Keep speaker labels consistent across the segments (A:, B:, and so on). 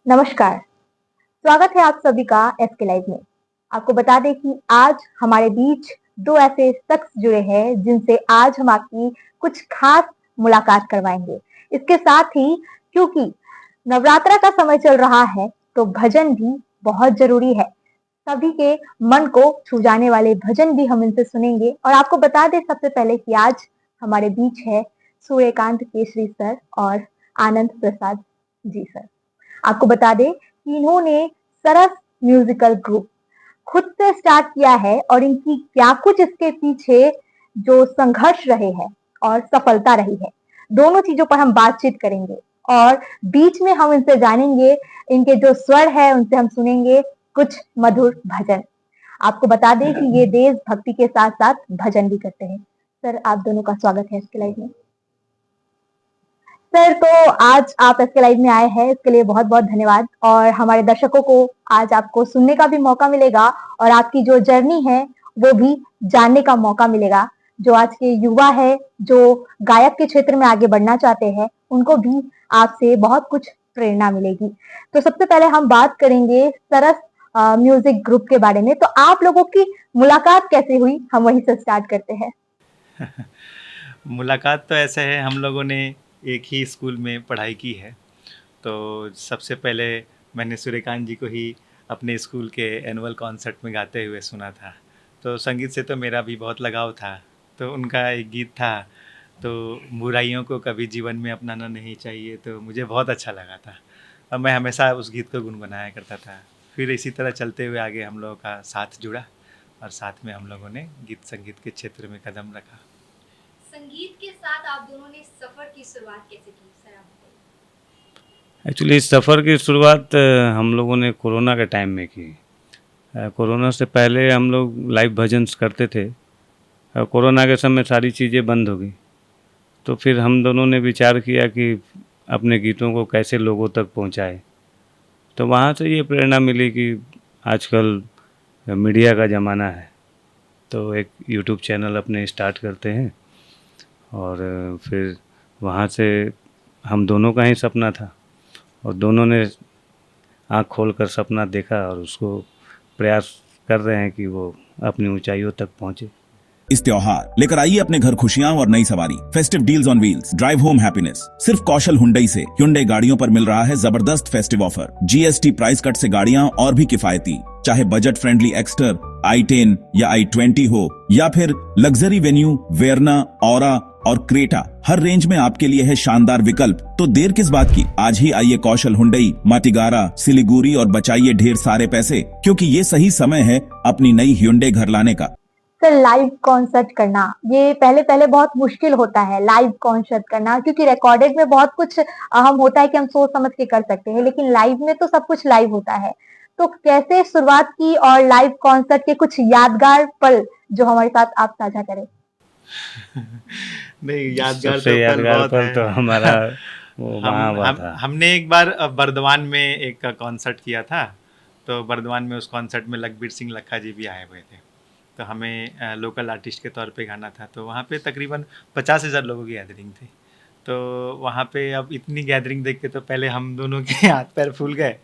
A: नमस्कार, स्वागत है आप सभी का एसके लाइव में। आपको बता दें कि आज हमारे बीच 2 ऐसे शख्स जुड़े हैं जिनसे आज हम आपकी कुछ खास मुलाकात करवाएँगे। इसके साथ ही क्योंकि नवरात्रा का समय चल रहा है, तो भजन भी बहुत ज़रूरी है। सभी के मन को छू जाने वाले भजन भी हम इनसे सुनेंगे और आपको बता दें सबसे पहले कि आज हमारे बीच है सूर्यकांत केसरी सर और आनंद प्रसाद जी सर। आपको बता दें कि इन्होंने सरस म्यूजिकल ग्रुप खुद से स्टार्ट किया है और इनकी क्या कुछ इसके पीछे जो संघर्ष रहे हैं और सफलता रही है, दोनों चीजों पर हम बातचीत करेंगे और बीच में हम इनसे जानेंगे, इनके जो स्वर है उनसे हम सुनेंगे कुछ मधुर भजन। आपको बता दें कि ये देशभक्ति के साथ साथ भजन भी करते हैं। सर, आप दोनों का स्वागत है इसके लाइव में। सर, तो आज आप एसके लाइव में आए हैं, इसके लिए बहुत-बहुत धन्यवाद और हमारे दर्शकों को आज आपको सुनने का भी मौका मिलेगा और आपकी जो जर्नी है, वो भी जानने का मौका मिलेगा। जो आज के युवा है, जो गायक के क्षेत्र में आगे बढ़ना चाहते हैं, उनको भी आपसे बहुत कुछ प्रेरणा मिलेगी। तो सबसे पहले हम बात करेंगे सरस म्यूज़िक ग्रुप के बारे में। तो आप लोगों की मुलाकात कैसे हुई? हम वहीं से स्टार्ट करते हैं।
B: मुलाकात तो ऐसे है, हम लोगों ने एक ही स्कूल में पढ़ाई की है। तो सबसे पहले मैंने सूर्यकांत जी को ही अपने स्कूल के एनुअल कॉन्सर्ट में गाते हुए सुना था। तो संगीत से तो मेरा भी बहुत लगाव था। तो उनका एक गीत था, तो बुराइयों को कभी जीवन में अपनाना नहीं चाहिए, तो मुझे बहुत अच्छा लगा था और मैं हमेशा उस गीत को गुनगुनाया करता था। फिर इसी तरह चलते हुए आगे हम लोगों का साथ जुड़ा और साथ में हम लोगों ने गीत संगीत के क्षेत्र में कदम रखा।
C: संगीत के साथ आप दोनों ने सफर की शुरुआत कैसे की सर? आप बताइए।
D: एक्चुअली इस सफ़र की शुरुआत हम लोगों ने कोरोना के टाइम में की। कोरोना से पहले हम लोग लाइव भजन्स करते थे। कोरोना के समय सारी चीज़ें बंद हो गई, तो फिर हम दोनों ने विचार किया कि अपने गीतों को कैसे लोगों तक पहुंचाएं। तो वहाँ से ये प्रेरणा मिली कि आजकल मीडिया का ज़माना है, तो एक यूट्यूब चैनल अपने स्टार्ट करते हैं और फिर वहाँ से हम दोनों का ही सपना था और दोनों ने आँख खोलकर सपना देखा और उसको प्रयास कर रहे हैं कि वो अपनी ऊंचाइयों तक पहुंचे।
E: इस त्योहार लेकर आइए अपने घर खुशियां और नई सवारी। Festive deals on wheels, drive home happiness. सिर्फ कौशल हुंडई से Hyundai गाड़ियों पर मिल रहा है जबरदस्त festive offer. GST price cut से गाड़ियां और भी किफायती, चाहे बजट फ्रेंडली एक्स्टर, i10 या i20 हो या फिर लग्जरी वेन्यू वेरना, ऑरा और क्रेटा, हर रेंज में आपके लिए है शानदार विकल्प। तो देर किस बात की, आज ही आइए कौशल हुंडई, माटीगारा, सिलीगुड़ी और बचाइए ढेर सारे पैसे, क्योंकि ये सही समय है अपनी नई Hyundai घर लाने का।
A: सर, लाइव कॉन्सर्ट करना ये पहले बहुत मुश्किल होता है, लाइव कॉन्सर्ट करना, क्योंकि रिकॉर्डेड में बहुत कुछ हम होता है कि हम सोच समझ के कर सकते हैं, लेकिन लाइव में तो सब कुछ लाइव होता है। तो कैसे शुरुआत की और लाइव कॉन्सर्ट के कुछ यादगार पल जो हमारे साथ आप साझा करें?
B: नहीं, यादगार
D: सबसे
B: तो पल
D: यादगार
B: बहुत
D: पल
B: है।
D: तो हमारा वो वहाँ हुआ था।
B: हमने एक बार बर्दवान में एक कॉन्सर्ट किया था। तो बर्दवान में उस कॉन्सर्ट में लखबीर सिंह लखा जी भी आए हुए थे। तो हमें लोकल आर्टिस्ट के तौर पे गाना था। तो वहाँ पे तकरीबन 50,000 लोगों की गैदरिंग थी। तो वहाँ पे अब इतनी गैदरिंग देख के तो पहले हम दोनों के हाथ पैर फूल गए।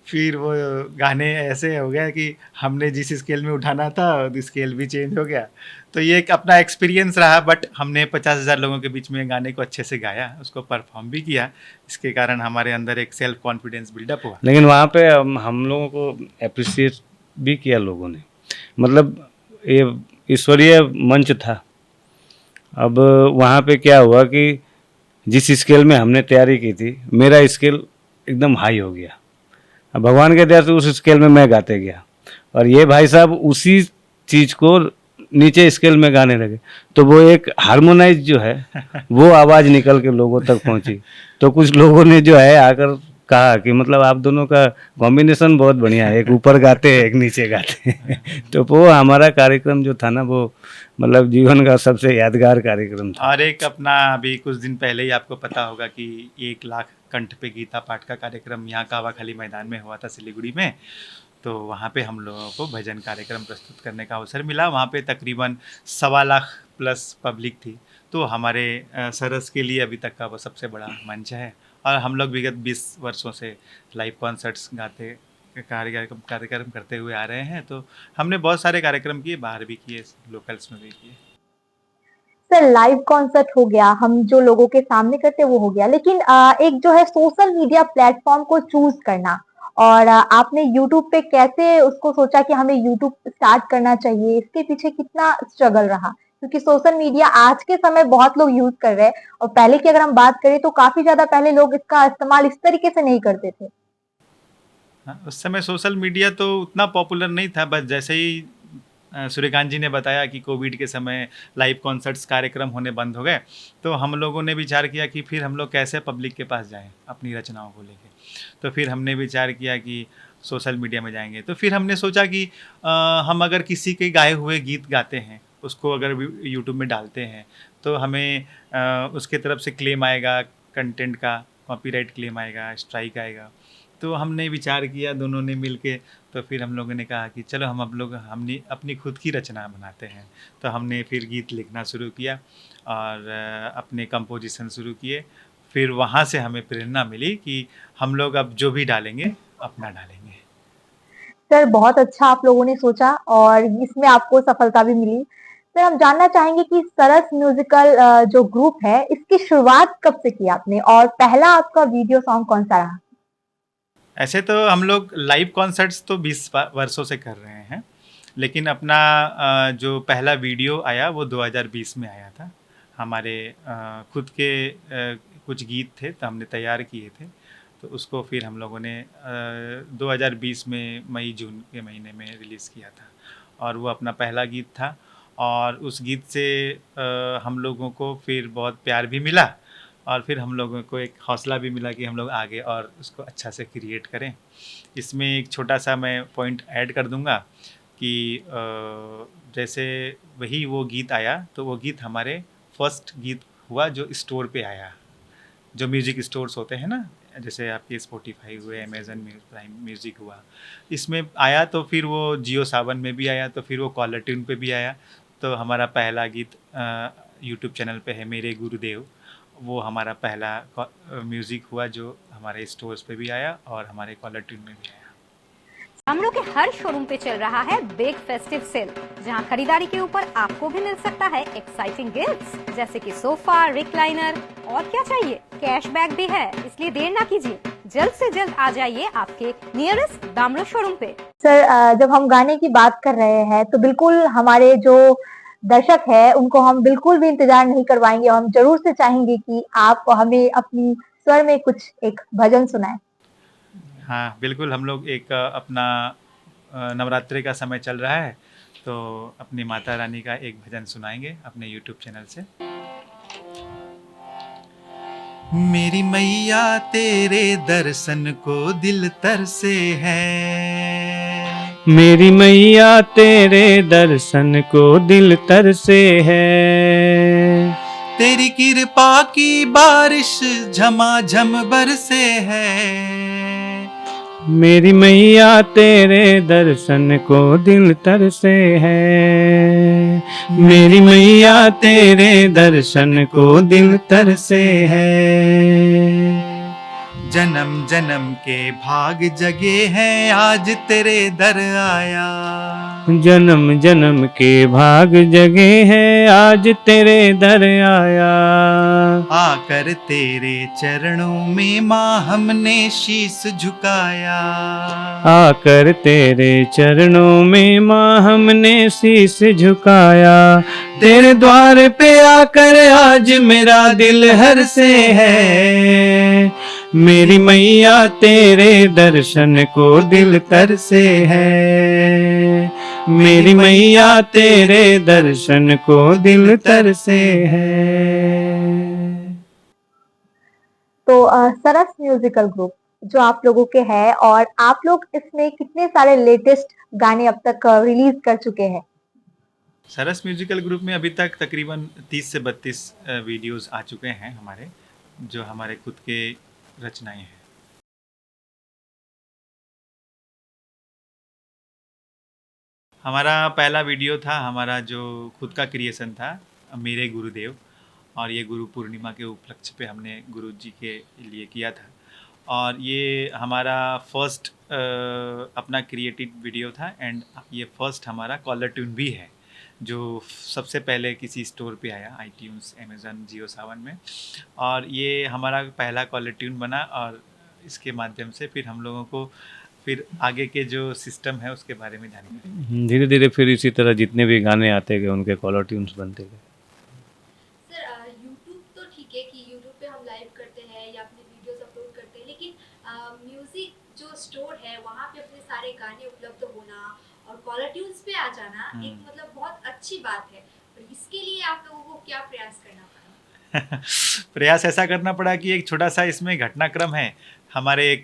B: फिर वो गाने ऐसे हो गया कि हमने जिस स्केल में उठाना था स्केल भी चेंज हो गया। तो ये एक अपना एक्सपीरियंस रहा, बट हमने 50,000 लोगों के बीच में गाने को अच्छे से गाया, उसको परफॉर्म भी किया। इसके कारण हमारे अंदर एक सेल्फ कॉन्फिडेंस बिल्डअप हुआ।
D: लेकिन वहाँ पे हम लोगों को अप्रिशिएट भी किया लोगों ने, मतलब ये ईश्वरीय मंच था। अब वहाँ पे क्या हुआ कि जिस स्केल में हमने तैयारी की थी, मेरा स्केल एकदम हाई हो गया। अब भगवान के दया से उस स्केल में मैं गाते गया और ये भाई साहब उसी चीज़ को नीचे स्केल में गाने लगे। तो वो एक हार्मोनाइज जो है वो आवाज़ निकल के लोगों तक पहुंची। तो कुछ लोगों ने जो है आकर कहा कि मतलब आप दोनों का कॉम्बिनेशन बहुत बढ़िया है, एक ऊपर गाते हैं एक नीचे गाते हैं। तो वो हमारा कार्यक्रम जो था ना, वो मतलब जीवन का सबसे यादगार कार्यक्रम था।
B: और एक अपना अभी कुछ दिन पहले ही आपको पता होगा कि 1 लाख कंठ पे गीता पाठ का कार्यक्रम यहाँ कावा खाली मैदान में हुआ था, सिलीगुड़ी में। तो वहाँ पे हम लोगों को भजन कार्यक्रम प्रस्तुत करने का अवसर मिला। वहाँ पे तकरीबन 1.25 लाख प्लस पब्लिक थी। तो हमारे सरस के लिए अभी तक का वो सबसे बड़ा मंच है और हम लोग विगत 20 वर्षों से लाइव कॉन्सर्ट्स गाते कार्यक्रम करते हुए आ रहे हैं। तो हमने बहुत सारे कार्यक्रम किए, बाहर भी किए, लोकल्स में भी किए।
A: सर लाइव कॉन्सर्ट हो गया, हम जो लोगों के सामने करते हैं वो हो गया, लेकिन एक जो है सोशल मीडिया प्लेटफॉर्म को चूज करना, और आपने यूट्यूब पे कैसे उसको सोचा कि हमें यूट्यूब स्टार्ट करना चाहिए, इसके पीछे कितना स्ट्रगल रहा? क्योंकि सोशल मीडिया आज के समय बहुत लोग यूज कर रहे हैं, और पहले की अगर हम बात करें तो काफी ज्यादा पहले लोग इसका इस्तेमाल इस तरीके से नहीं करते थे।
B: हाँ, उस समय सोशल मीडिया तो उतना पॉपुलर नहीं था, बस जैसे ही सूर्यकांत जी ने बताया कि कोविड के समय लाइव कॉन्सर्ट्स कार्यक्रम होने बंद हो गए, तो हम लोगों ने विचार किया कि फिर हम लोग कैसे पब्लिक के पास जाएं अपनी रचनाओं को लेके। तो फिर हमने विचार किया कि सोशल मीडिया में जाएंगे। तो फिर हमने सोचा कि हम अगर किसी के गाए हुए गीत गाते हैं, उसको अगर यूट्यूब में डालते हैं, तो हमें उसके तरफ से क्लेम आएगा, कंटेंट का कॉपीराइट क्लेम आएगा, स्ट्राइक आएगा। तो हमने विचार किया दोनों ने मिल के, तो फिर हम लोगों ने कहा कि चलो हमने अपनी खुद की रचना बनाते हैं। तो हमने फिर गीत लिखना शुरू किया और अपने कंपोजिशन शुरू किए। फिर वहाँ से हमें प्रेरणा मिली कि हम लोग अब जो भी डालेंगे अपना डालेंगे।
A: सर बहुत अच्छा आप लोगों ने सोचा और इसमें आपको सफलता भी मिली। सर हम जानना चाहेंगे कि सरस म्यूजिकल जो ग्रुप है, इसकी शुरुआत कब से की आपने और पहला आपका वीडियो सॉन्ग कौन-सा रहा?
B: ऐसे तो हम लोग लाइव कॉन्सर्ट्स तो 20 वर्षों से कर रहे हैं, लेकिन अपना जो पहला वीडियो आया वो 2020 में आया था। हमारे खुद के कुछ गीत थे तो हमने तैयार किए थे, तो उसको फिर हम लोगों ने 2020 में मई जून के महीने में रिलीज़ किया था, और वो अपना पहला गीत था। और उस गीत से हम लोगों को फिर बहुत प्यार भी मिला, और फिर हम लोगों को एक हौसला भी मिला कि हम लोग आगे और उसको अच्छा से क्रिएट करें। इसमें एक छोटा सा मैं पॉइंट ऐड कर दूंगा कि जैसे वही वो गीत आया, तो वो गीत हमारे फर्स्ट गीत हुआ जो स्टोर पे आया, जो म्यूज़िक स्टोर्स होते हैं ना, जैसे आपके स्पॉटिफाई हुए, अमेजन प्राइम म्यूज़िक हुआ, इसमें आया। तो फिर वो जियो सावन में भी आया, तो फिर वो कॉलर ट्यून पे भी आया। तो हमारा पहला गीत यूट्यूब चैनल पे है, मेरे गुरुदेव। वो हमारा पहला म्यूज़िक हुआ जो हमारे स्टोर्स पे भी आया और हमारे कॉलर ट्यून में भी आया।
F: हमलों के हर शोरूम पे चल रहा है बिग फेस्टिव सेल, जहां खरीदारी के ऊपर आपको भी मिल सकता है एक्साइटिंग गिफ्ट्स, जैसे कि सोफा, रिक्लाइनर और क्या चाहिए, कैशबैक भी है। इसलिए देर ना कीजिए, जल्द से जल्द आ जाइए आपके नियरेस्ट दामरो शोरूम पे।
A: सर जब हम गाने की बात कर रहे हैं तो बिल्कुल हमारे जो दर्शक है उनको हम बिल्कुल भी इंतजार नहीं करवाएंगे, और हम जरूर से चाहेंगे कि आप हमें अपनी स्वर में कुछ एक भजन सुनाएं।
B: हाँ बिल्कुल, हम लोग एक अपना नवरात्रि का समय चल रहा है, तो अपनी माता रानी का एक भजन सुनाएंगे अपने यूट्यूब चैनल से। मेरी मैया तेरे दर्शन को दिल तरसे है,
D: मेरी मैया तेरे दर्शन को दिल तरसे है,
B: तेरी कृपा की बारिश झमाझम बरसे है।
D: मेरी मैया तेरे दर्शन को दिल तरसे है, मेरी मैया तेरे दर्शन को दिल तरसे है।
B: जन्म जन्म के भाग जगे हैं, आज तेरे दर आया।
D: जन्म जन्म के भाग जगे हैं, आज तेरे दर आया।
B: आकर तेरे चरणों में माँ हमने शीश झुकाया,
D: आकर तेरे चरणों में माँ हमने शीश झुकाया। तेरे द्वार पे आकर आज मेरा दिल हर्षे है, मेरी मैया तेरे दर्शन को दिल तरसे है, मेरी मैया तेरे दर्शन को दिल तरसे है।
A: तो सरस म्यूजिकल ग्रुप जो आप लोगों के हैं, और आप लोग इसमें कितने सारे लेटेस्ट गाने अब तक रिलीज कर चुके हैं?
B: सरस म्यूजिकल ग्रुप में अभी तक तकरीबन 30 से 32 वीडियोस आ चुके हैं हमारे, जो हमारे खुद के रचनाएं हैं। हमारा पहला वीडियो था, हमारा जो खुद का क्रिएशन था, मेरे गुरुदेव, और ये गुरु पूर्णिमा के उपलक्ष्य पे हमने गुरु जी के लिए किया था। और ये हमारा फर्स्ट अपना क्रिएटेड वीडियो था एंड ये फर्स्ट हमारा कॉलर ट्यून भी है, जो सबसे पहले किसी स्टोर पे आया, आईट्यून्स, अमेज़न, जियो सावन में। और ये हमारा पहला कॉलर ट्यून बना और इसके माध्यम से फिर हम लोगों को फिर आगे के जो सिस्टम है उसके बारे में जानकारी।
D: धीरे धीरे फिर इसी तरह जितने भी गाने आते गए उनके कॉलर ट्यून्स बनते गए।
C: सर यूट्यूब तो ठीक है कि यूट्यूब पे हम लाइव करते हैं या अपने वीडियोस अपलोड करते हैं, लेकिन म्यूजिक जो स्टोर है वहाँ पे अपने सारे गाने उपलब्ध होना और कॉलर ट्यून्स पे आ जाना एक मतलब बहुत अच्छी बात है। और इसके लिए आप लोगों को क्या प्रयास करना पड़ा?
B: प्रयास ऐसा करना पड़ा कि एक छोटा सा इसमें घटनाक्रम है। हमारे एक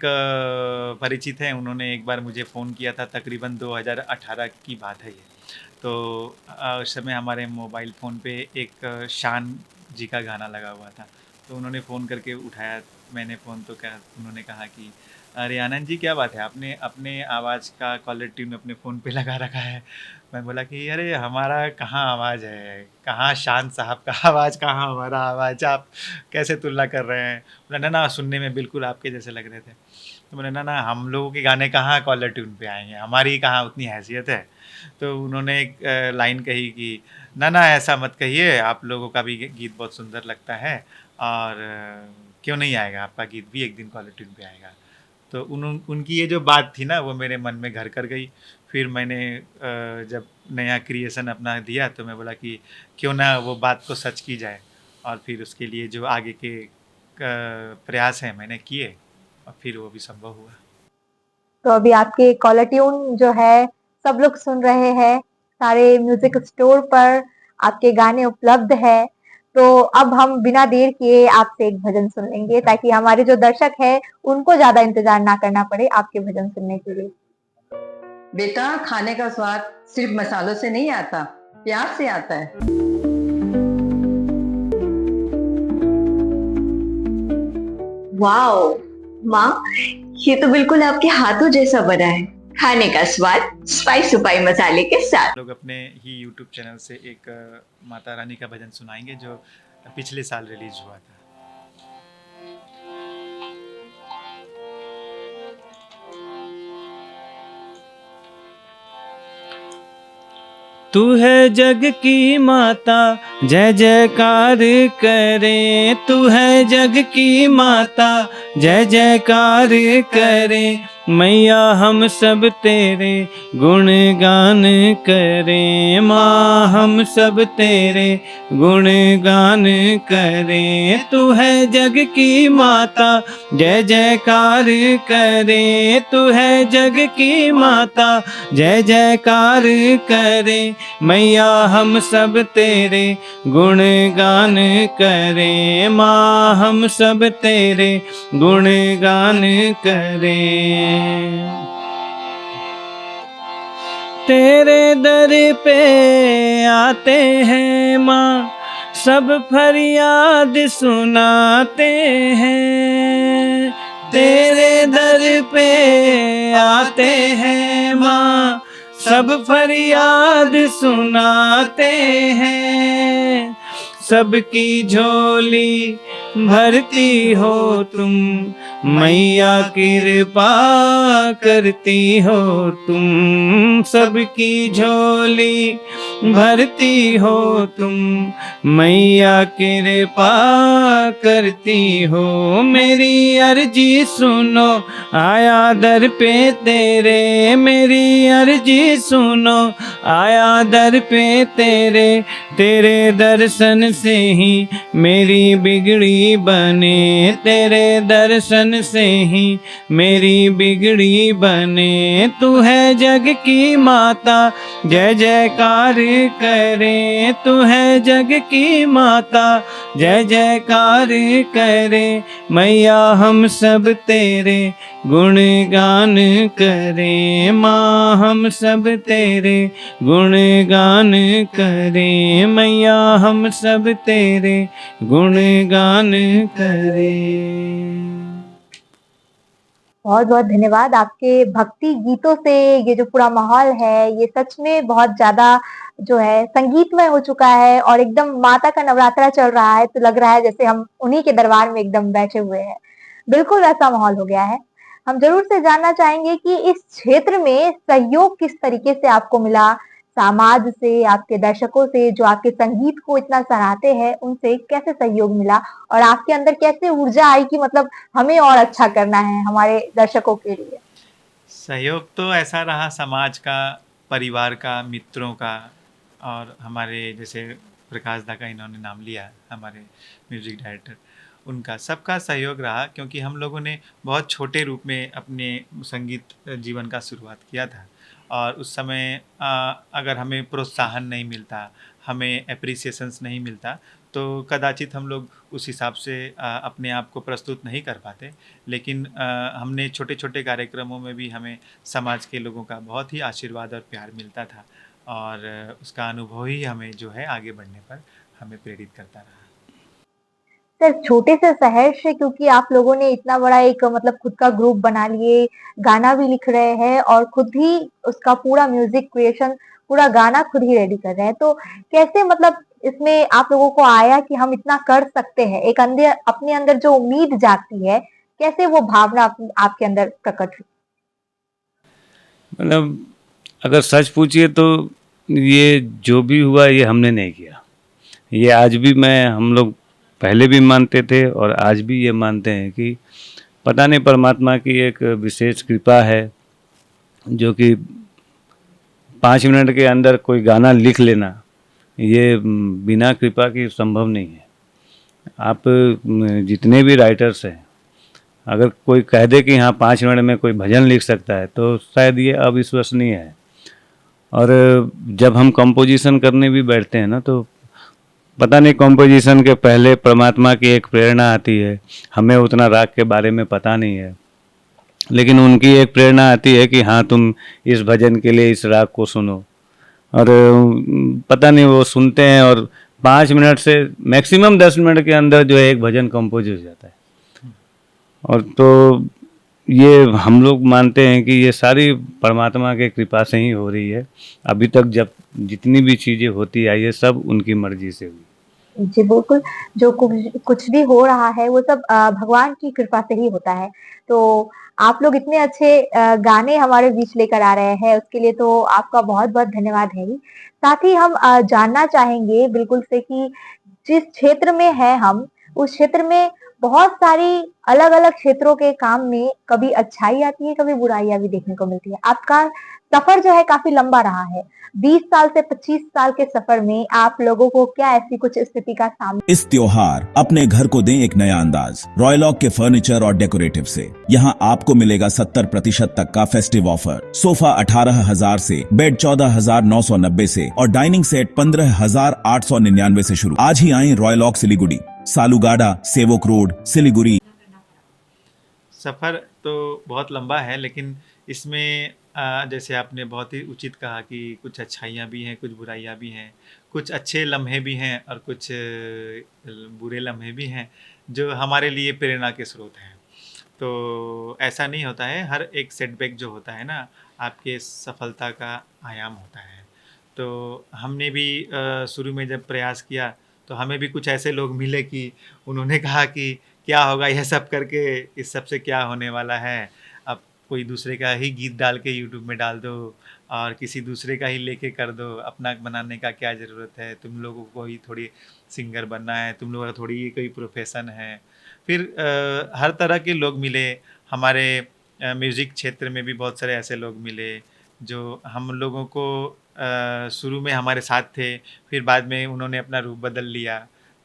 B: परिचित हैं, उन्होंने एक बार मुझे फ़ोन किया था, तकरीबन 2018 की बात है ये। तो उस समय हमारे मोबाइल फ़ोन पे एक शान जी का गाना लगा हुआ था, तो उन्होंने फ़ोन करके उठाया, मैंने फ़ोन तो क्या, उन्होंने कहा कि अरे आनंद जी क्या बात है, आपने अपने आवाज़ का कॉलर ट्यून अपने फ़ोन पे लगा रखा है। मैं बोला कि अरे हमारा कहाँ आवाज़ है, कहाँ शान साहब का आवाज़, कहाँ हमारा आवाज़, आप कैसे तुलना कर रहे हैं। बोला ना ना, सुनने में बिल्कुल आपके जैसे लग रहे थे। तो बोले ना ना, हम लोगों के गाने कहाँ कॉलर ट्यून पे आएंगे, हमारी कहाँ उतनी हैसियत है। तो उन्होंने एक लाइन कही कि ना ना ऐसा मत कहिए, आप लोगों का भी गीत बहुत सुंदर लगता है और क्यों नहीं आएगा, आपका गीत भी एक दिन कॉलर ट्यून पे आएगा। तो उनकी ये जो बात थी ना, वो मेरे मन में घर कर गई। फिर मैंने जब नया क्रिएशन अपना दिया तो मैं बोला कि क्यों ना वो बात को सच की जाए, और फिर उसके लिए जो आगे के प्रयास हैं मैंने किए और फिर वो भी संभव हुआ।
A: तो अभी आपके कॉलर ट्यून जो है सब लोग सुन रहे हैं, सारे म्यूजिक स्टोर पर आपके गाने उपलब्ध है। तो अब हम बिना देर किए आपसे एक भजन सुन लेंगे ताकि हमारे जो दर्शक है उनको ज्यादा इंतजार ना करना पड़े आपके भजन सुनने के लिए।
G: बेटा, खाने का स्वाद सिर्फ मसालों से नहीं आता, प्यार से आता है।
H: वाओ माँ, ये तो बिल्कुल आपके हाथों जैसा बना है। खाने का स्वाद स्पाइस सुपाई मसाले के साथ।
B: लोग अपने ही यूट्यूब चैनल से एक माता रानी का भजन सुनाएंगे जो पिछले साल रिलीज हुआ था।
D: तू है जग की माता, जय जयकार करे। तू है जग की माता, जय जयकार करे। मैया हम सब तेरे गुणगान करें। माँ हम सब तेरे गुणगान करें। तू है जग की माता, जय जयकार करे। तू है जग की माता, जय जयकार करे। मैया हम सब तेरे गुणगान करें। माँ हम सब तेरे गुणगान करें। तेरे दर पे आते हैं माँ, सब फरियाद सुनाते हैं। तेरे दर पे आते हैं माँ, सब फरियाद सुनाते हैं। सबकी झोली भरती हो तुम, मैया कृपा करती हो तुम। सबकी झोली भरती हो तुम, मैया कृपा करती हो। मेरी अर्जी सुनो, आया दर पे तेरे। मेरी अर्जी सुनो, आया दर पे तेरे। तेरे दर्शन से ही मेरी बिगड़ी बने। तेरे दर्शन से ही मेरी बिगड़ी बने। तू है जग की माता, जय जयकार करे। तू है जग की माता, जय जयकार करे। मैया हम सब तेरे गुणगान करें। माँ हम सब तेरे गुणगान करें। मैया हम सब तेरे गुणगान करें।
A: बहुत बहुत धन्यवाद। आपके भक्ति गीतों से ये जो पूरा माहौल है ये सच में बहुत ज्यादा जो है संगीतमय हो चुका है और एकदम माता का नवरात्रा चल रहा है, तो लग रहा है जैसे हम उन्हीं के दरबार में एकदम बैठे हुए हैं। बिल्कुल वैसा माहौल हो गया है। हम जरूर से जानना चाहेंगे कि इस क्षेत्र में सहयोग किस तरीके से आपको मिला, समाज से, आपके दर्शकों से जो आपके संगीत को इतना सराहते हैं, उनसे कैसे सहयोग मिला और आपके अंदर कैसे ऊर्जा आई कि मतलब हमें और अच्छा करना है हमारे दर्शकों के लिए?
B: सहयोग तो ऐसा रहा समाज का, परिवार का, मित्रों का और हमारे जैसे प्रकाश दा का इन्होंने नाम लिया, हमारे म्यूज़िक डायरेक्टर, उनका सबका सहयोग रहा क्योंकि हम लोगों ने बहुत छोटे रूप में अपने संगीत जीवन का शुरुआत किया था और उस समय अगर हमें प्रोत्साहन नहीं मिलता, हमें एप्रिसिएशंस नहीं मिलता तो कदाचित हम लोग उस हिसाब से अपने आप को प्रस्तुत नहीं कर पाते। लेकिन हमने छोटे-छोटे कार्यक्रमों में भी हमें समाज के लोगों का बहुत ही आशीर्वाद और प्यार मिलता था और उसका अनुभव ही हमें जो है आगे बढ़ने पर हमें प्रेरित करता रहा।
A: सर छोटे से शहर से क्योंकि आप लोगों ने इतना बड़ा एक मतलब खुद का ग्रुप बना लिए, गाना भी लिख रहे हैं और खुद ही उसका पूरा म्यूजिक क्रिएशन, पूरा गाना खुद ही रेडी कर रहे हैं। तो कैसे मतलब इसमें आप लोगों को आया कि हम इतना कर सकते हैं? एक अंदर अपने अंदर जो उम्मीद जागती है, कैसे वो भावना आपके अंदर प्रकट हुई?
D: मतलब अगर सच पूछिए तो ये जो भी हुआ ये हमने नहीं किया। ये आज भी हम लोग पहले भी मानते थे और आज भी ये मानते हैं कि पता नहीं परमात्मा की एक विशेष कृपा है जो कि 5 मिनट के अंदर कोई गाना लिख लेना ये बिना कृपा की संभव नहीं है। आप जितने भी राइटर्स हैं अगर कोई कह दे कि हाँ 5 मिनट में कोई भजन लिख सकता है तो शायद ये अविश्वसनीय है। और जब हम कंपोजिशन करने भी बैठते हैं ना तो पता नहीं कंपोजिशन के पहले परमात्मा की एक प्रेरणा आती है। हमें उतना राग के बारे में पता नहीं है लेकिन उनकी एक प्रेरणा आती है कि हाँ तुम इस भजन के लिए इस राग को सुनो और पता नहीं वो सुनते हैं और 5 मिनट से मैक्सिमम 10 मिनट के अंदर जो है एक भजन कंपोज हो जाता है। और तो ये हम लोग मानते हैं कि ये सारी परमात्मा के कृपा से ही हो रही है। अभी तक जब जितनी भी चीज़ें होती आई है सब उनकी मर्जी से हुई।
A: जी बिल्कुल, जो कुछ भी हो रहा है वो सब भगवान की कृपा से ही होता है। तो आप लोग इतने अच्छे गाने हमारे बीच लेकर आ रहे हैं उसके लिए तो आपका बहुत-बहुत धन्यवाद है ही। साथ ही हम जानना चाहेंगे बिल्कुल से कि जिस क्षेत्र में हैं हम, उस क्षेत्र में बहुत सारी अलग-अलग क्षेत्रों के काम में कभी अच्छाई आती है, कभी बुराइयाँ भी देखने को मिलती है। आपका सफ़र जो है काफ़ी लंबा रहा है। 20 साल से 25 साल के सफ़र में आप लोगों को क्या ऐसी कुछ स्थिति का सामना
E: इस त्योहार अपने घर को दें एक नया अंदाज रॉयलॉक के फर्नीचर और डेकोरेटिव से। यहाँ आपको मिलेगा 70% तक का फेस्टिव ऑफर। सोफा 18,000 से, बेड 14,990 से और डाइनिंग सेट 15,899 से शुरू। आज ही आए रॉयलॉक सिलीगुड़ी, सालूगाडा, सेवक रोड, सिलीगुड़ी।
B: सफ़र तो बहुत लंबा है लेकिन इसमें जैसे आपने बहुत ही उचित कहा कि कुछ अच्छाइयाँ भी हैं, कुछ बुराइयाँ भी हैं, कुछ अच्छे लम्हे भी हैं और कुछ बुरे लम्हे भी हैं जो हमारे लिए प्रेरणा के स्रोत हैं। तो ऐसा नहीं होता है, हर एक सेटबैक जो होता है ना आपके सफलता का आयाम होता है। तो हमने भी शुरू में जब प्रयास किया तो हमें भी कुछ ऐसे लोग मिले कि उन्होंने कहा कि क्या होगा यह सब करके, इस सब से क्या होने वाला है, अब कोई दूसरे का ही गीत डाल के यूट्यूब में डाल दो और किसी दूसरे का ही लेके कर दो, अपना बनाने का क्या ज़रूरत है, तुम लोगों को ही थोड़ी सिंगर बनना है, तुम लोगों का थोड़ी ये कोई प्रोफेशन है। फिर हर तरह के लोग मिले, हमारे म्यूज़िक क्षेत्र में भी बहुत सारे ऐसे लोग मिले जो हम लोगों को शुरू में हमारे साथ थे, फिर बाद में उन्होंने अपना रूप बदल लिया।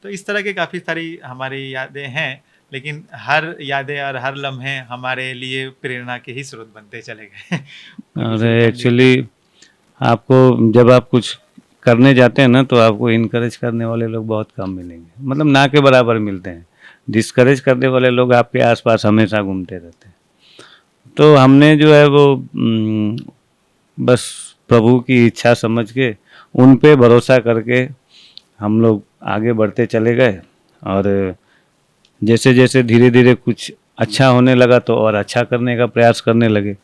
B: तो इस तरह के काफ़ी सारी हमारी यादें हैं लेकिन हर यादें और हर लम्हे हमारे लिए प्रेरणा के ही स्रोत बनते चले गए।
D: और एक्चुअली आपको जब आप कुछ करने जाते हैं ना तो आपको इनकरेज करने वाले लोग बहुत कम मिलेंगे, मतलब ना के बराबर मिलते हैं। डिस्करेज करने वाले लोग आपके आसपास हमेशा घूमते रहते हैं। तो हमने जो है वो बस प्रभु की इच्छा समझ के उन पे भरोसा करके हम लोग आगे बढ़ते चले गए और जैसे जैसे धीरे धीरे कुछ अच्छा होने लगा तो और अच्छा करने का प्रयास करने लगे।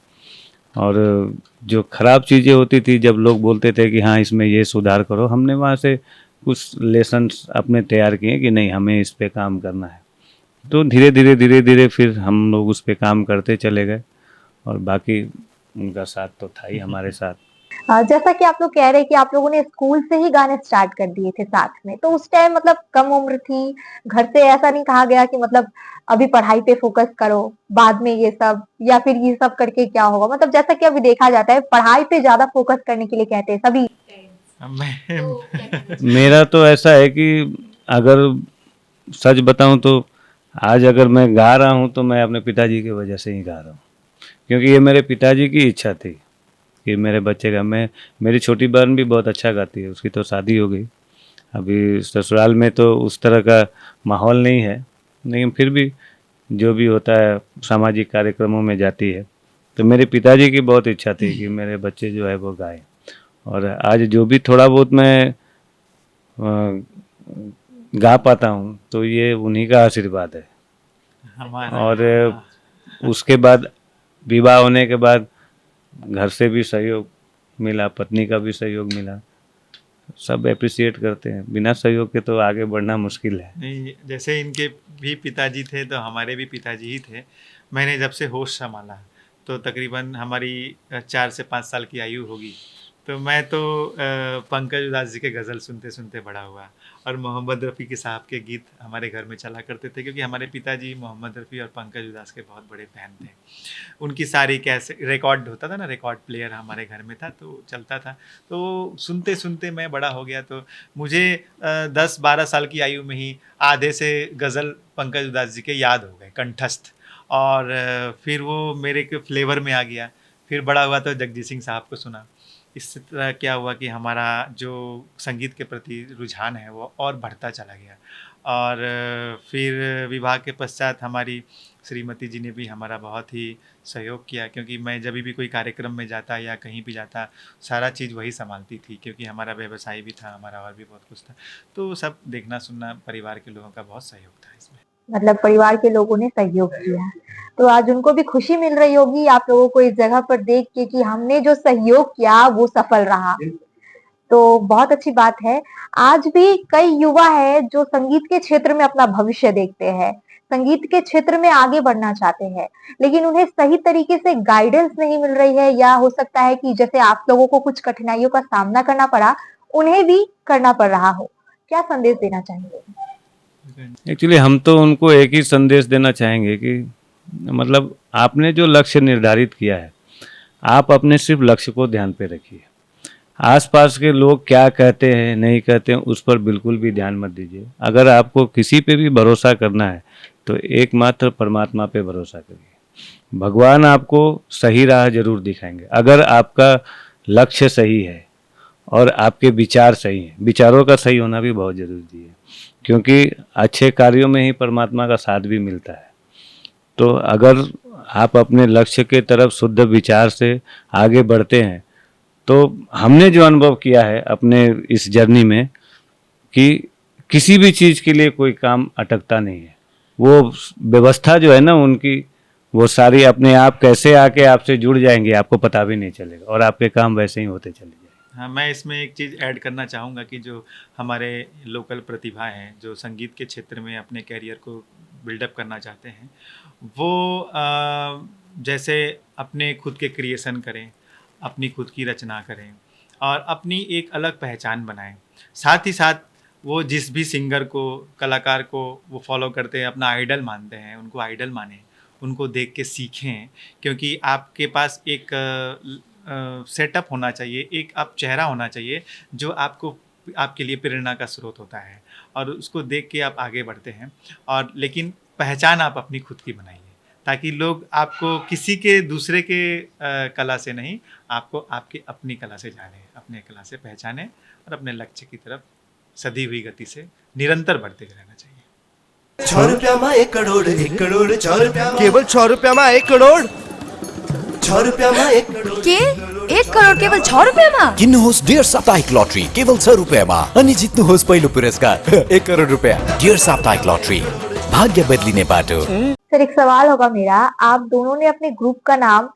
D: और जो ख़राब चीज़ें होती थी, जब लोग बोलते थे कि हाँ इसमें ये सुधार करो, हमने वहाँ से कुछ लेसन्स अपने तैयार किए कि नहीं हमें इस पे काम करना है। तो धीरे धीरे फिर हम लोग उस पे काम करते चले गए और बाकी उनका साथ तो था ही हमारे साथ।
A: जैसा कि आप लोग कह रहे हैं कि आप लोगों ने स्कूल से ही गाने स्टार्ट कर दिए थे साथ में, तो उस टाइम मतलब कम उम्र थी, घर से ऐसा नहीं कहा गया कि मतलब अभी पढ़ाई पे फोकस करो, बाद में ये सब, या फिर ये सब करके क्या होगा? मतलब जैसा कि अभी देखा जाता है पढ़ाई पे ज्यादा फोकस करने के लिए कहते हैं सभी।
B: मैं
D: मेरा तो ऐसा है कि अगर सच बताऊं तो आज अगर मैं गा रहा हूं तो मैं अपने पिताजी की वजह से ही गा रहा हूं, क्योंकि ये मेरे पिताजी की इच्छा थी कि मेरे बच्चे का मेरी छोटी बहन भी बहुत अच्छा गाती है, उसकी तो शादी हो गई। अभी ससुराल में तो उस तरह का माहौल नहीं है, लेकिन फिर भी जो भी होता है सामाजिक कार्यक्रमों में जाती है। तो मेरे पिताजी की बहुत इच्छा थी कि मेरे बच्चे जो है वो गाएं, और आज जो भी थोड़ा बहुत मैं गा पाता हूँ तो ये उन्हीं का आशीर्वाद है।
B: हमारा
D: और उसके बाद विवाह होने के बाद घर से भी सहयोग मिला, पत्नी का भी सहयोग मिला, सब एप्रिशिएट करते हैं। बिना सहयोग के तो आगे बढ़ना मुश्किल है।
B: नहीं, जैसे इनके भी पिताजी थे तो हमारे भी पिताजी ही थे। मैंने जब से होश संभाला तो तकरीबन हमारी 4 से 5 साल की आयु होगी, तो मैं तो पंकज उदास जी के गज़ल सुनते सुनते बड़ा हुआ, और मोहम्मद रफ़ी के साहब के गीत हमारे घर में चला करते थे, क्योंकि हमारे पिताजी मोहम्मद रफ़ी और पंकज उदास के बहुत बड़े फ़ैन थे। उनकी सारी कैसे रिकॉर्ड होता था ना, रिकॉर्ड प्लेयर हमारे घर में था तो चलता था, तो सुनते सुनते मैं बड़ा हो गया। तो मुझे 10-12 साल की आयु में ही आधे से गज़ल पंकज उदास जी के याद हो गए कंठस्थ, और फिर वो मेरे के फ्लेवर में आ गया। फिर बड़ा हुआ तो जगजीत सिंह साहब को सुना। इस तरह क्या हुआ कि हमारा जो संगीत के प्रति रुझान है वो और बढ़ता चला गया। और फिर विवाह के पश्चात हमारी श्रीमती जी ने भी हमारा बहुत ही सहयोग किया, क्योंकि मैं जब भी कोई कार्यक्रम में जाता या कहीं भी जाता सारा चीज़ वही संभालती थी, क्योंकि हमारा व्यवसाय भी था, हमारा और भी बहुत कुछ था। तो सब देखना सुनना, परिवार के लोगों का बहुत सहयोग था इसमें। मतलब
A: परिवार के लोगों ने सहयोग किया, तो आज उनको भी खुशी मिल रही होगी आप लोगों को इस जगह पर देख के कि हमने जो सहयोग किया वो सफल रहा, तो बहुत अच्छी बात है। आज भी कई युवा है जो संगीत के क्षेत्र में अपना भविष्य देखते हैं, संगीत के क्षेत्र में आगे बढ़ना चाहते हैं, लेकिन उन्हें सही तरीके से गाइडेंस नहीं मिल रही है, या हो सकता है कि जैसे आप लोगों को कुछ कठिनाइयों का सामना करना पड़ा, उन्हें भी करना पड़ रहा हो। क्या संदेश देना चाहेंगे?
D: एक्चुअली हम तो उनको एक ही संदेश देना चाहेंगे कि मतलब आपने जो लक्ष्य निर्धारित किया है, आप अपने सिर्फ लक्ष्य को ध्यान पे रखिए। आसपास के लोग क्या कहते हैं नहीं कहते हैं उस पर बिल्कुल भी ध्यान मत दीजिए। अगर आपको किसी पे भी भरोसा करना है तो एकमात्र परमात्मा पे भरोसा करिए। भगवान आपको सही राह जरूर दिखाएंगे अगर आपका लक्ष्य सही है और आपके विचार सही हैं। विचारों का सही होना भी बहुत ज़रूरी है, क्योंकि अच्छे कार्यों में ही परमात्मा का साथ भी मिलता है। तो अगर आप अपने लक्ष्य के तरफ शुद्ध विचार से आगे बढ़ते हैं, तो हमने जो अनुभव किया है अपने इस जर्नी में कि किसी भी चीज़ के लिए कोई काम अटकता नहीं है। वो व्यवस्था जो है ना उनकी, वो सारी अपने आप कैसे आके आपसे जुड़ जाएंगे आपको पता भी नहीं चलेगा, और आपके काम वैसे ही होते चले जाएंगे।
B: हाँ, मैं इसमें एक चीज़ ऐड करना चाहूँगा कि जो हमारे लोकल प्रतिभा हैं, जो संगीत के क्षेत्र में अपने कैरियर को बिल्डअप करना चाहते हैं, वो जैसे अपने खुद के क्रिएशन करें, अपनी खुद की रचना करें और अपनी एक अलग पहचान बनाएं। साथ ही साथ वो जिस भी सिंगर को, कलाकार को वो फॉलो करते हैं, अपना आइडल मानते हैं, उनको आइडल मानें, उनको देख के सीखें, क्योंकि आपके पास एक सेटअप होना चाहिए, एक आप चेहरा होना चाहिए जो आपके लिए प्रेरणा का स्रोत होता है, और उसको देख के आप आगे बढ़ते हैं। और लेकिन पहचान आप अपनी खुद की बनाइए, ताकि लोग आपको किसी के दूसरे के कला से नहीं, आपको आपकी अपनी कला से जाने, अपने कला से पहचाने और अपने लक्ष्य की तरफ सदी हुई गति से निरंतर बढ़ते रहना चाहिए।
I: 6 रुपया में 1 करोड़ 1 करोड़ 6 रुपया केवल 6 रुपया में 1 करोड़ 6 रुपया में 1 करोड़
J: के 1 करोड़ केवल 6 रुपयामा
K: किन्नुहोस् डियर साप्ताहिक लटरी केवल 6 रुपैयाँमा अनि जित्नुहोस् पहिलो पुरस्कार 1 करोड रुपैयाँ। डियर साप्ताहिक लटरी, भाग्य बदलिने बाटो।
A: सर एक सवाल होगा मेरा, आप दोनों ने अपने ग्रुप का नाम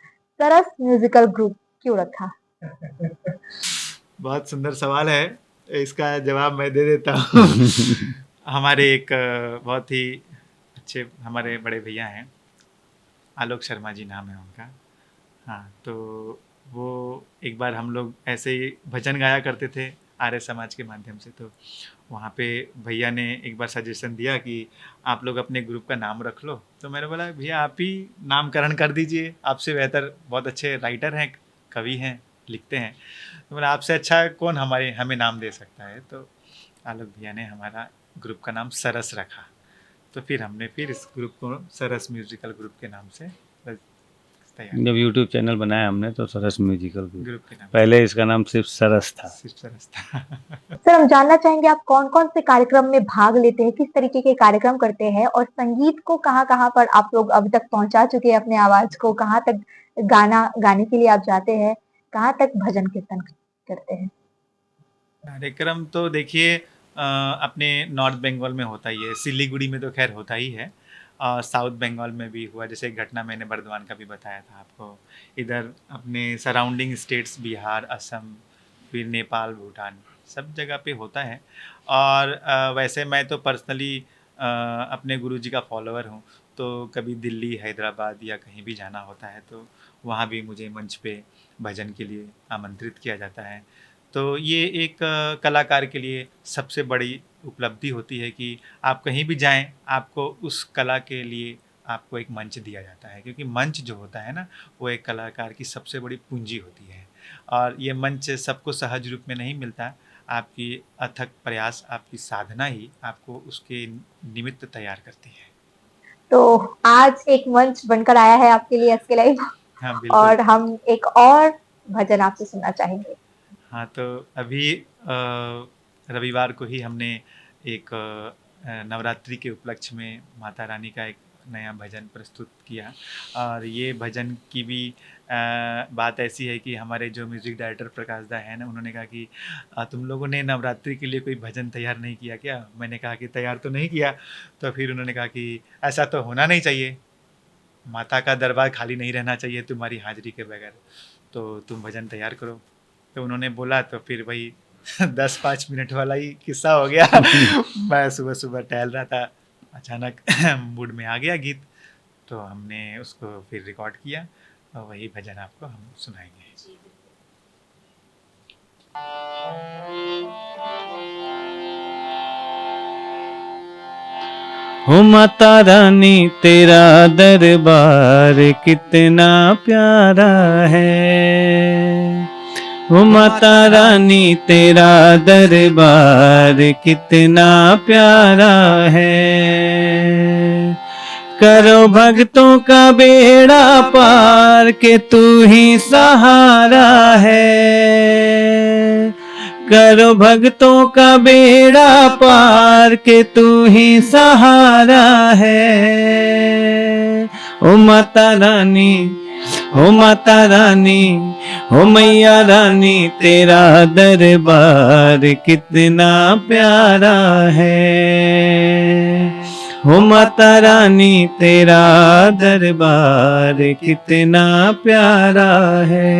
A: सरस म्यूजिकल ग्रुप क्यों रखा?
B: बहुत सुंदर सवाल है, इसका जवाब मैं दे देता हूँ। हमारे एक बहुत ही अच्छे हमारे बड़े भैया हैं, आलोक शर्मा जी नाम है उनका। हाँ, तो वो एक बार हम लोग ऐसे ही भजन गाया करते थे आर्य समाज के माध्यम से, तो वहाँ पे भैया ने एक बार सजेशन दिया कि आप लोग अपने ग्रुप का नाम रख लो। तो मैंने बोला भैया आप ही नामकरण कर दीजिए, आपसे बेहतर बहुत अच्छे राइटर हैं, कवि हैं, लिखते हैं, तो बोला आपसे अच्छा कौन हमें नाम दे सकता है। तो आलोक भैया ने हमारा ग्रुप का नाम सरस रखा। तो फिर हमने फिर इस ग्रुप को सरस म्यूजिकल ग्रुप के नाम से तैयार
D: जब यूट्यूब चैनल बनाया हमने तो सरस म्यूजिकल
B: ग्रुप के नाम।
D: पहले इसका नाम सिर्फ सरस था।
A: सर हम जानना चाहेंगे आप कौन कौन से कार्यक्रम में भाग लेते हैं, किस तरीके के कार्यक्रम करते हैं, और संगीत को कहाँ कहाँ पर आप लोग अभी तक पहुंचा चुके हैं, अपने आवाज को कहाँ तक गाने के लिए आप जाते हैं, कहाँ तक भजन कीर्तन करते हैं?
B: कार्यक्रम तो देखिए अपने नॉर्थ बंगाल में होता ही है, सिलीगुड़ी में तो खैर होता ही है, और साउथ बंगाल में भी हुआ। जैसे एक घटना मैंने बर्दवान का भी बताया था आपको, इधर अपने सराउंडिंग स्टेट्स बिहार, असम, फिर नेपाल, भूटान, सब जगह पे होता है। और वैसे मैं तो पर्सनली अपने गुरुजी का फॉलोअर हूँ, तो कभी दिल्ली, हैदराबाद या कहीं भी जाना होता है तो वहाँ भी मुझे मंच पे भजन के लिए आमंत्रित किया जाता है। तो ये एक कलाकार के लिए सबसे बड़ी उपलब्धि होती है कि आप कहीं भी जाएं, आपको उस कला के लिए आपको एक मंच दिया जाता है, क्योंकि मंच जो होता है ना, वो एक कलाकार की सबसे बड़ी पूंजी होती है, और ये मंच सबको सहज रूप में नहीं मिलता। आपकी अथक प्रयास, आपकी साधना ही आपको उसके निमित्त तैयार करती है।
A: तो आज एक मंच बनकर आया है आपके लिए एसके लाइव,
B: हाँ, बिल्कुल।
A: और हम एक और भजन आपसे सुनना चाहेंगे।
B: हाँ, तो अभी रविवार को ही हमने एक नवरात्रि के उपलक्ष्य में माता रानी का एक नया भजन प्रस्तुत किया, और ये भजन की भी बात ऐसी है कि हमारे जो म्यूज़िक डायरेक्टर प्रकाश दा है ना, उन्होंने कहा कि तुम लोगों ने नवरात्रि के लिए कोई भजन तैयार नहीं किया क्या? मैंने कहा कि तैयार तो नहीं किया। तो फिर उन्होंने कहा कि ऐसा तो होना नहीं चाहिए, माता का दरबार खाली नहीं रहना चाहिए तुम्हारी हाजिरी के बगैर, तो तुम भजन तैयार करो। तो उन्होंने बोला, तो फिर वही 10-5 मिनट वाला ही किस्सा हो गया। मैं सुबह सुबह टहल रहा था, अचानक मूड में आ गया गीत, तो हमने उसको फिर रिकॉर्ड किया, और वही भजन आपको हम सुनाएंगे।
D: हो माता रानी तेरा दरबार कितना प्यारा है, हो माता रानी तेरा दरबार कितना प्यारा है। करो भक्तों का बेड़ा पार के तू ही सहारा है, करो भक्तों का बेड़ा पार के तू ही सहारा है। ओ माता रानी, ओ माता रानी, ओ मैया रानी तेरा दरबार कितना प्यारा है, ओ माता रानी तेरा दरबार कितना प्यारा है।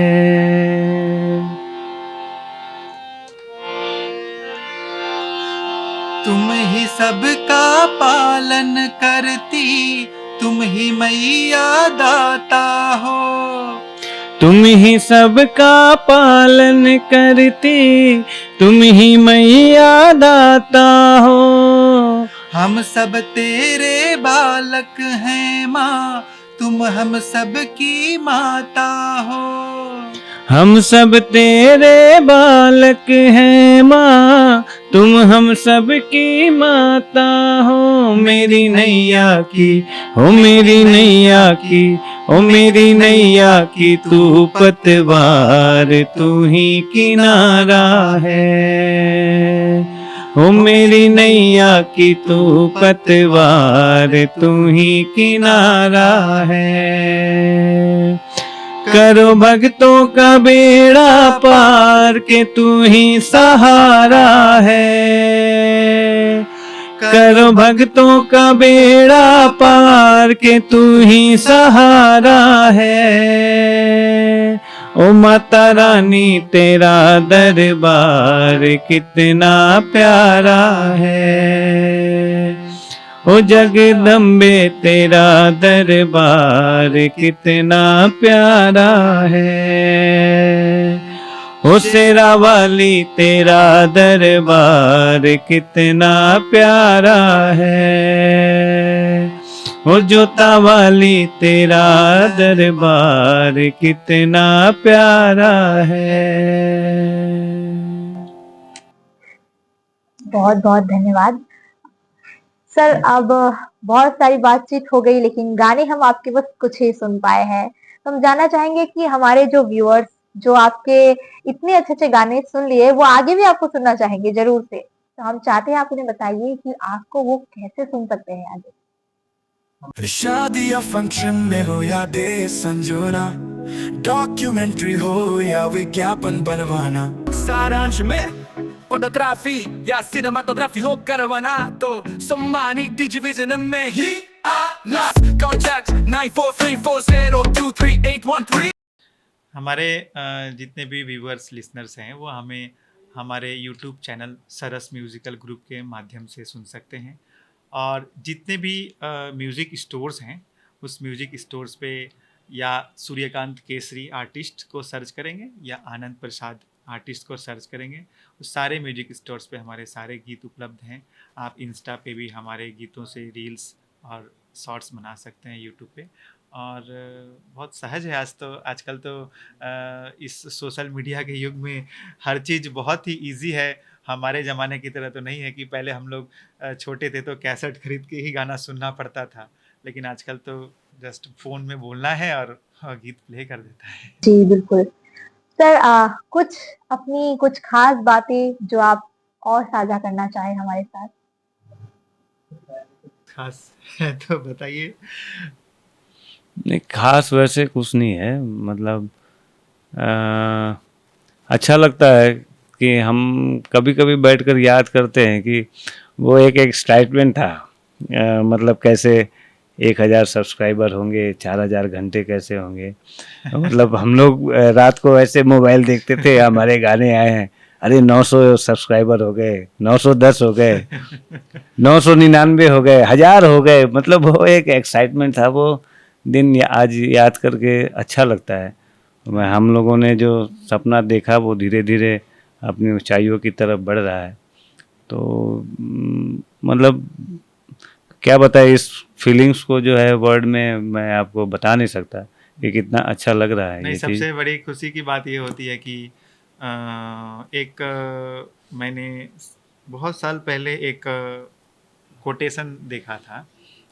B: तुम ही सबका पालन करती, तुम ही मैया दाता हो,
D: तुम ही सबका पालन करती, तुम ही मैया दाता हो।
B: हम सब तेरे बालक हैं माँ, तुम हम सब की माता हो।
D: हम सब तेरे बालक हैं माँ, तुम हम सब की माता हो। मेरी नैया की, ओ मेरी नैया की, ओ मेरी नैया की तू पतवार, तू ही किनारा है। ओ मेरी नैया की तू पतवार, तू ही किनारा है। करो भक्तों का बेड़ा पार के तू ही सहारा है, करो भक्तों का बेड़ा पार के तू ही सहारा है। ओ माता रानी तेरा दरबार कितना प्यारा है। ओ जगदम्बे तेरा दरबार कितना प्यारा है। ओ शेरा वाली तेरा दरबार कितना प्यारा है। ओ जोता वाली तेरा दरबार कितना प्यारा है।
A: बहुत बहुत धन्यवाद सर। अब बहुत सारी बातचीत हो गई, लेकिन गाने हम आपके बस कुछ ही सुन पाए हैं। तो हम जानना चाहेंगे कि हमारे जो व्यूअर्स जो आपके इतने अच्छे अच्छे गाने सुन लिए, वो आगे भी आपको सुनना चाहेंगे जरूर से। तो हम चाहते हैं आप उन्हें बताइए कि आपको वो कैसे सुन सकते हैं आगे।
I: शादी या फंक्शन में हो या डे संजोना, डॉक्यूमेंट्री हो या विज्ञापन बनवाना, सारांश में फोटोग्राफी या सिनेमाटोग्राफी हो करवाना तो सम्मानी डिजिविजन में ही आना। कॉन्टैक्ट 9434023813।
B: हमारे जितने भी व्यूअर्स लिसनर्स हैं वो हमें हमारे यूट्यूब चैनल सरस म्यूज़िकल ग्रुप के माध्यम से सुन सकते हैं। और जितने भी म्यूज़िक स्टोर्स हैं उस म्यूज़िक स्टोर्स पे या सूर्यकांत केसरी आर्टिस्ट को सर्च करेंगे या आनंद प्रसाद आर्टिस्ट को सर्च करेंगे, उस सारे म्यूजिक स्टोर्स पे हमारे सारे गीत उपलब्ध हैं। आप इंस्टा पे भी हमारे गीतों से रील्स और शॉर्ट्स बना सकते हैं यूट्यूब पे। और बहुत सहज है आजकल तो इस सोशल मीडिया के युग में हर चीज़ बहुत ही इजी है। हमारे ज़माने की तरह तो नहीं है कि पहले हम लोग छोटे थे तो कैसेट खरीद के ही गाना सुनना पड़ता था, लेकिन आजकल तो जस्ट फ़ोन में बोलना है और गीत प्ले कर देता है।
A: जी बिल्कुल सर। कुछ अपनी कुछ खास बातें जो आप और साझा करना चाहें हमारे साथ।
B: खास है तो बताइए।
D: नहीं, खास वैसे कुछ नहीं है, मतलब अच्छा लगता है कि हम कभी कभी बैठकर याद करते हैं कि वो एक एक्साइटमेंट था। मतलब कैसे 1000 सब्सक्राइबर होंगे, 4000 घंटे कैसे होंगे। मतलब हम लोग रात को ऐसे मोबाइल देखते थे, हमारे गाने आए हैं, अरे 900 सब्सक्राइबर हो गए, 910 हो गए, 999 हो गए, 1000 हो गए। मतलब वो एक एक्साइटमेंट था। वो दिन आज याद करके अच्छा लगता है। हम लोगों ने जो सपना देखा वो धीरे धीरे अपनी ऊंचाइयों की तरफ बढ़ रहा है। तो मतलब क्या बताए, इस फीलिंग्स को जो है वर्ड में मैं आपको बता नहीं सकता कि कितना अच्छा लग रहा है।
B: नहीं,
D: ये
B: सबसे बड़ी खुशी की बात ये होती है कि मैंने बहुत साल पहले एक कोटेशन देखा था,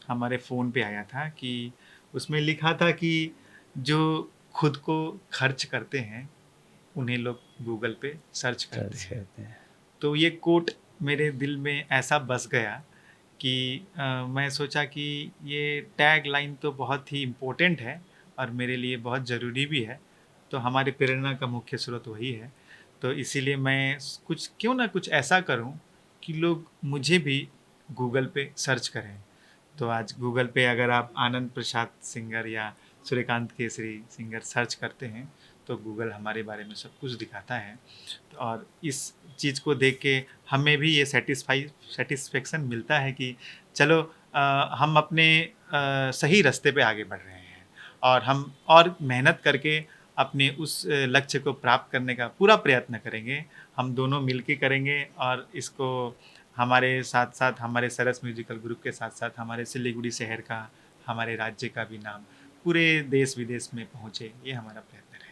B: हमारे फ़ोन पे आया था कि उसमें लिखा था कि जो खुद को खर्च करते हैं उन्हें लोग गूगल पे सर्च करते हैं। तो ये कोट मेरे दिल में ऐसा बस गया कि मैं सोचा कि ये टैग लाइन तो बहुत ही इम्पोर्टेंट है और मेरे लिए बहुत ज़रूरी भी है। तो हमारे प्रेरणा का मुख्य स्रोत वही है। तो इसीलिए मैं क्यों ना कुछ ऐसा करूं कि लोग मुझे भी गूगल पे सर्च करें। तो आज गूगल पे अगर आप आनंद प्रसाद सिंगर या सूर्यकांत केसरी सिंगर सर्च करते हैं तो गूगल हमारे बारे में सब कुछ दिखाता है। और इस चीज़ को देख के हमें भी ये सेटिस्फेक्शन मिलता है कि चलो हम अपने सही रास्ते पे आगे बढ़ रहे हैं और हम और मेहनत करके अपने उस लक्ष्य को प्राप्त करने का पूरा प्रयत्न करेंगे। हम दोनों मिलके करेंगे और इसको हमारे साथ साथ हमारे सरस म्यूजिकल ग्रुप के साथ साथ हमारे सिलीगुड़ी शहर का, हमारे राज्य का भी नाम पूरे देश विदेश में पहुँचे, ये हमारा प्रयत्न रहेगा।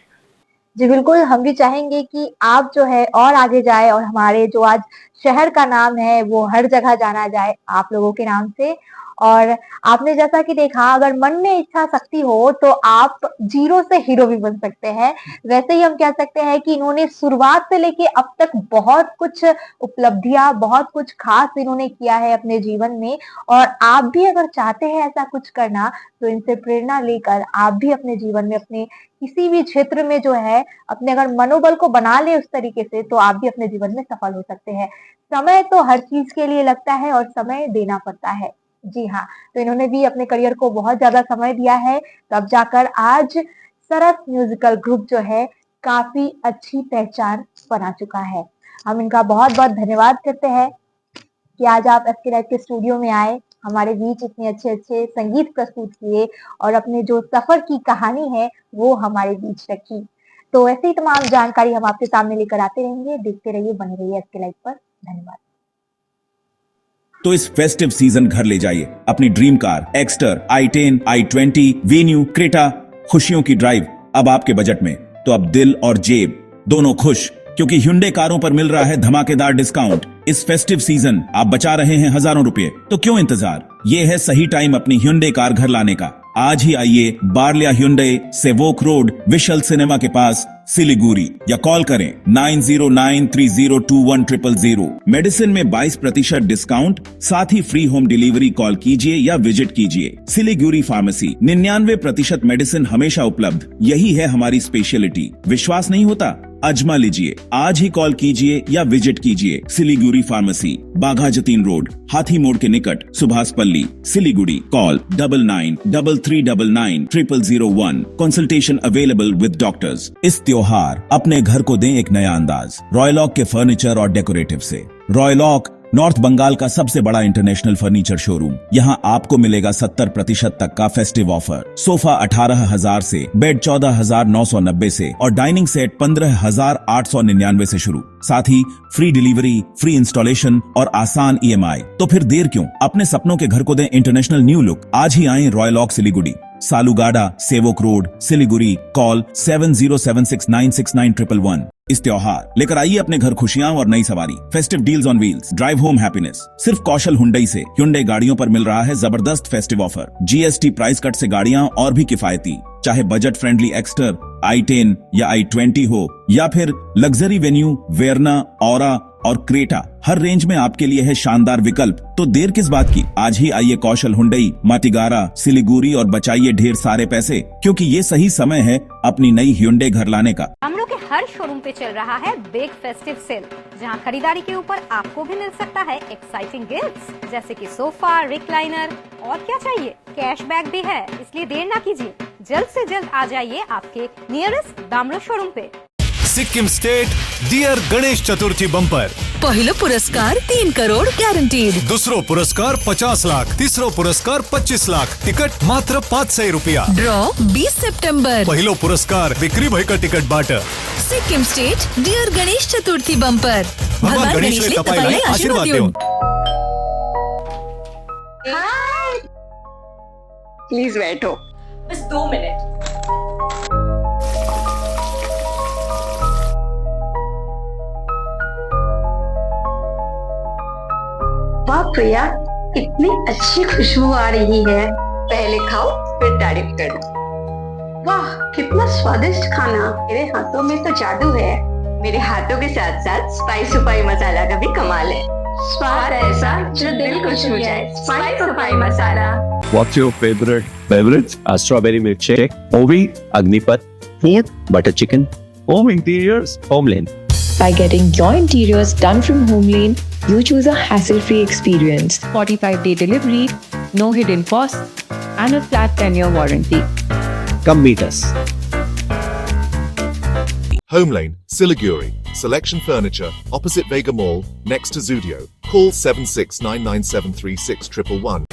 A: जी बिल्कुल, हम भी चाहेंगे कि आप जो है और आगे जाए और हमारे जो आज शहर का नाम है वो हर जगह जाना जाए आप लोगों के नाम से। और आपने जैसा कि देखा, अगर मन में इच्छा शक्ति हो तो आप जीरो से हीरो भी बन सकते हैं। वैसे ही हम कह सकते हैं कि इन्होंने शुरुआत से लेके अब तक बहुत कुछ उपलब्धियां, बहुत कुछ खास इन्होंने किया है अपने जीवन में। और आप भी अगर चाहते हैं ऐसा कुछ करना तो इनसे प्रेरणा लेकर आप भी अपने जीवन में, अपने किसी भी क्षेत्र में जो है, अपने अगर मनोबल को बना ले उस तरीके से, तो आप भी अपने जीवन में सफल हो सकते हैं। समय तो हर चीज के लिए लगता है और समय देना पड़ता है। जी हाँ, तो इन्होंने भी अपने करियर को बहुत ज्यादा समय दिया है, तब जाकर आज सरस म्यूजिकल ग्रुप जो है काफी अच्छी पहचान बना चुका है। हम इनका बहुत बहुत धन्यवाद करते हैं कि आज आप एसके लाइव के स्टूडियो में आए, हमारे बीच इतने अच्छे अच्छे संगीत प्रस्तुत किए और अपने जो सफर की कहानी है वो हमारे बीच रखी। तो ऐसे ही तमाम जानकारी हम आपके सामने लेकर आते रहेंगे। देखते रहिए, बने रहिए एसके लाइव पर। धन्यवाद।
E: तो इस फेस्टिव सीजन घर ले जाइए अपनी dream car Exter, i10, i20, venue, Creta. खुशियों की ड्राइव अब आपके बजट में। तो अब दिल और जेब दोनों खुश, क्योंकि Hyundai कारों पर मिल रहा है धमाकेदार डिस्काउंट। इस फेस्टिव सीजन आप बचा रहे हैं हजारों रुपए, तो क्यों इंतजार। ये है सही टाइम अपनी Hyundai कार घर लाने का। आज ही आइए बार्लिया Hyundai, Sevoke road, we shall cinema के पास, सिलीगुड़ी, या कॉल करें 9093021000। मेडिसिन में 22% डिस्काउंट, साथ ही फ्री होम डिलीवरी। कॉल कीजिए या विजिट कीजिए सिलीगुड़ी फार्मेसी। 99% मेडिसिन हमेशा उपलब्ध, यही है हमारी स्पेशलिटी। विश्वास नहीं होता, अजमा लीजिए। आज ही कॉल कीजिए या विजिट कीजिए सिलीगुड़ी फार्मेसी, बाघा जतीन रोड, हाथी मोड़ के निकट, Subhashpalli, Siliguri. Call 9933990001। Consultation available with doctors. इस त्योहार अपने घर को दें एक नया अंदाज रॉयलॉक के फर्नीचर और डेकोरेटिव से। रॉयलॉक नॉर्थ बंगाल का सबसे बड़ा इंटरनेशनल फर्नीचर शोरूम। यहाँ आपको मिलेगा 70% तक का फेस्टिव ऑफर। सोफा 18,000 से, बेड 14,990 से और डाइनिंग सेट 15,899 से शुरू। साथ ही फ्री डिलीवरी, फ्री इंस्टॉलेशन और आसान EMI। तो फिर देर क्यों, अपने सपनों के घर को दें इंटरनेशनल न्यू लुक। आज ही आए रॉयलॉक सिलीगुड़ी, सालुगाडा, सेवोक रोड, सिलीगुड़ी। कॉल 7076969111। इस त्योहार लेकर आइए अपने घर खुशियां और नई सवारी। Festive deals on wheels, drive home happiness. सिर्फ कौशल हुंडई से Hyundai गाड़ियों पर मिल रहा है जबरदस्त festive offer. GST price cut से गाड़ियां और भी किफायती। चाहे बजट फ्रेंडली एक्स्टर, i10 या i20 हो, या फिर लग्जरी वेन्यू, वेरना, ऑरा और क्रेटा, हर रेंज में आपके लिए है शानदार विकल्प। तो देर किस बात की, आज ही आइए कौशल हुंडई, माटीगारा, सिलीगुड़ी और बचाइए ढेर सारे पैसे, क्योंकि ये सही समय है अपनी नई Hyundai घर लाने का।
F: हम लोग के हर शोरूम पे चल रहा है बिग फेस्टिव सेल, जहां खरीदारी के ऊपर आपको भी मिल सकता है एक्साइटिंग गिफ्ट्स, जैसे कि सोफा, रिक्लाइनर और क्या चाहिए, कैशबैक भी है। इसलिए देर ना कीजिए, जल्द से जल्द आ जाइए आपके नियरेस्ट दामरो शोरूम पे।
L: Sikkim state dear Ganesh Chaturthi bumper.
J: पहिलो पुरस्कार 3 करोड़ ग्यारंटीड।
L: दूसरो पुरस्कार 50 लाख, तीसरो पुरस्कार 25 लाख। टिकट मात्र 500 रुपया।
J: ड्रॉ 20 सितंबर।
L: पहिलो पुरस्कार बिक्री भयका टिकट बाट।
J: Sikkim state dear Ganesh Chaturthi bumper.
L: भगवान गणेश ने तपाईलाई आशीर्वाद देऊ।
H: प्लीज बैठो।
M: बस 2 मिनट।
H: वाह प्रिया, इतनी अच्छी खुशबू आ रही है। पहले खाओ फिर तारीफ करो। वाह कितना स्वादिष्ट खाना। मेरे हाथों में तो जादू है। मेरे हाथों के साथ साथ स्पाइस सुपाई मसाला का भी कमाल है। स्वाद ऐसा जो दिल को छू जाए। स्पाइस सुपाई masala.
N: What's your favorite beverage? A strawberry milkshake, Ovi, Agnipat, food, butter chicken, home interiors, Homeland.
O: By getting your interiors done from Homeland, you choose a hassle-free experience. 45-day delivery, no hidden costs, and a flat 10-year warranty.
N: Come meet us.
P: Homelane, Siliguri. Selection Furniture, opposite Vega Mall, next to Zudio. Call 7699736111.